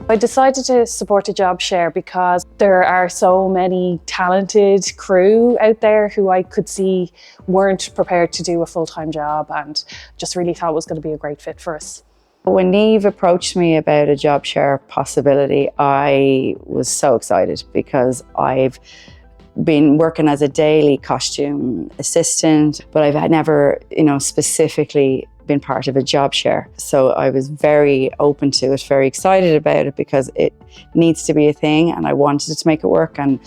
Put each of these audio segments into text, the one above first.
I decided to support a job share because there are so many talented crew out there who I could see weren't prepared to do a full-time job, and just really thought it was going to be a great fit for us. When Niamh approached me about a job share possibility, I was so excited because I've been working as a daily costume assistant, but I've never, specifically been part of a job share. So I was very open to it, very excited about it because it needs to be a thing and I wanted to make it work. And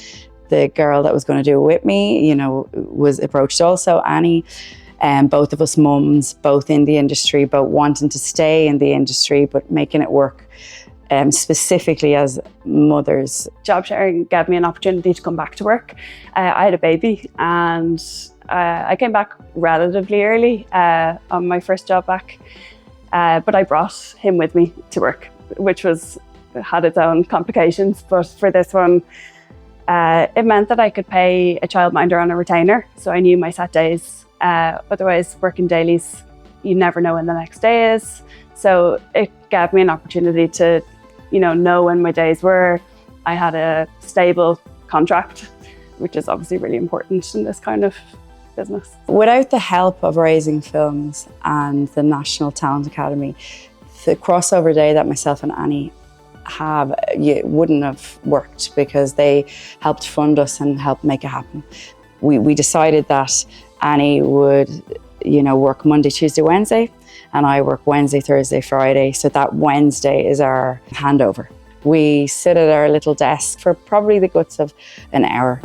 the girl that was going to do it with me, was approached also, Annie. And both of us mums, both in the industry, but wanting to stay in the industry, but making it work. Specifically as mothers. Job sharing gave me an opportunity to come back to work. I had a baby and I came back relatively early on my first job back, but I brought him with me to work, which had its own complications. But for this one, it meant that I could pay a childminder on a retainer, so I knew my set days. Otherwise, working dailies, you never know when the next day is. So it gave me an opportunity to, know when my days were. I had a stable contract, which is obviously really important in this kind of business. Without the help of Raising Films and the National Talent Academy, the crossover day that myself and Annie have, wouldn't have worked because they helped fund us and helped make it happen. We decided that Annie would, work Monday, Tuesday, Wednesday, and I work Wednesday, Thursday, Friday. So that Wednesday is our handover. We sit at our little desk for probably the guts of an hour.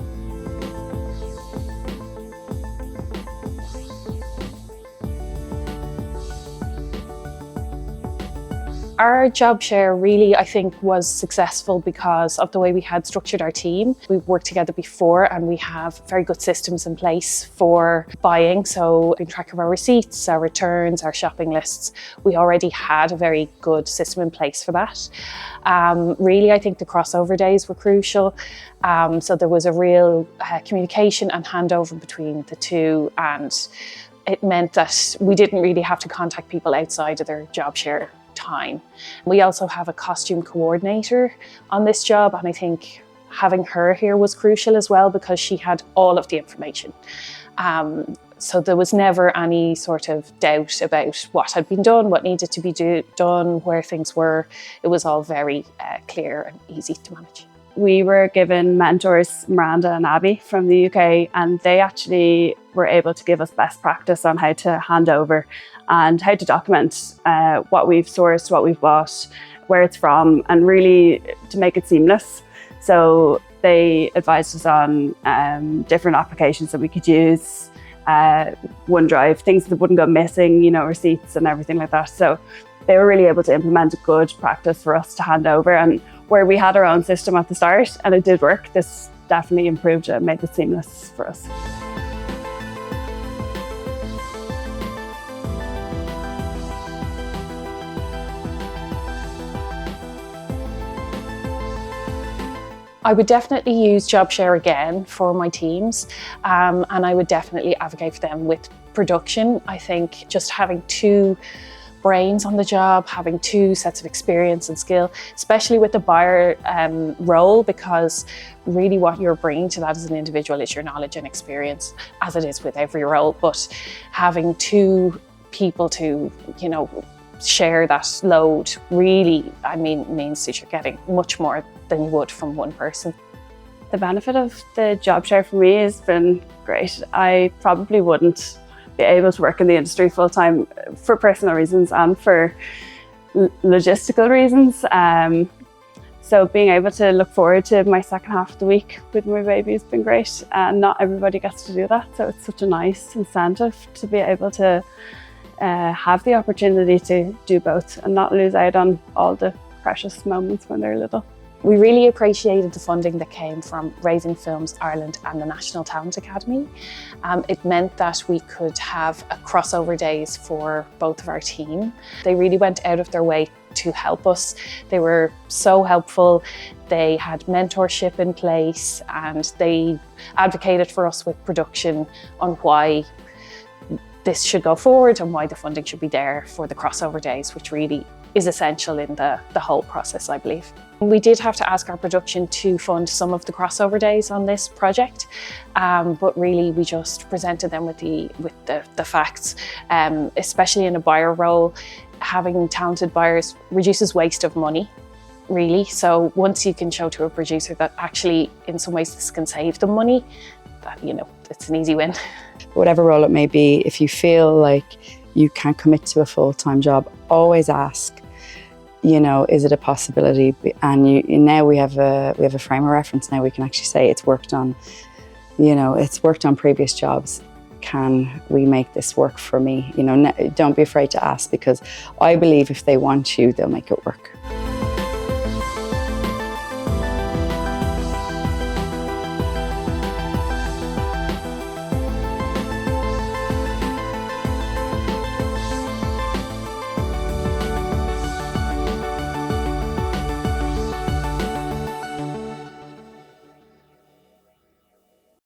Our job share really, I think, was successful because of the way we had structured our team. We've worked together before and we have very good systems in place for buying. So in track of our receipts, our returns, our shopping lists, we already had a very good system in place for that. Really, I think the crossover days were crucial. So there was a real communication and handover between the two, and it meant that we didn't really have to contact people outside of their job share time. We also have a costume coordinator on this job, and I think having her here was crucial as well because she had all of the information. So there was never any sort of doubt about what had been done, what needed to be done, where things were. It was all very clear and easy to manage. We were given mentors, Miranda and Abby from the UK, and they actually were able to give us best practice on how to hand over and how to document what we've sourced, what we've bought, where it's from, and really to make it seamless. So they advised us on different applications that we could use, OneDrive, things that wouldn't go missing, receipts and everything like that. So they were really able to implement a good practice for us to hand over, and where we had our own system at the start and it did work, this definitely improved it and made it seamless for us. I would definitely use job share again for my teams, and I would definitely advocate for them with production. I think just having two brains on the job, having two sets of experience and skill, especially with the buyer role, because really what you're bringing to that as an individual is your knowledge and experience, as it is with every role. But having two people to, share that load really, means that you're getting much more than you would from one person. The benefit of the job share for me has been great. I probably wouldn't be able to work in the industry full time for personal reasons and for logistical reasons. So being able to look forward to my second half of the week with my baby has been great, and not everybody gets to do that. So it's such a nice incentive to be able to have the opportunity to do both and not lose out on all the precious moments when they're little. We really appreciated the funding that came from Raising Films Ireland and the National Talent Academy. It meant that we could have a crossover days for both of our team. They really went out of their way to help us. They were so helpful. They had mentorship in place and they advocated for us with production on why this should go forward and why the funding should be there for the crossover days, which really is essential in the whole process, I believe. We did have to ask our production to fund some of the crossover days on this project, but really we just presented them with the facts. Especially in a buyer role, having talented buyers reduces waste of money, really. So once you can show to a producer that actually in some ways this can save them money, that, you know, it's an easy win. Whatever role it may be, if you feel like you can't commit to a full-time job, always ask, you know, is it a possibility? And now we have a frame of reference. Now we can actually say it's worked on, you know, it's worked on previous jobs. Can we make this work for me? You know, don't be afraid to ask, because I believe if they want you, they'll make it work.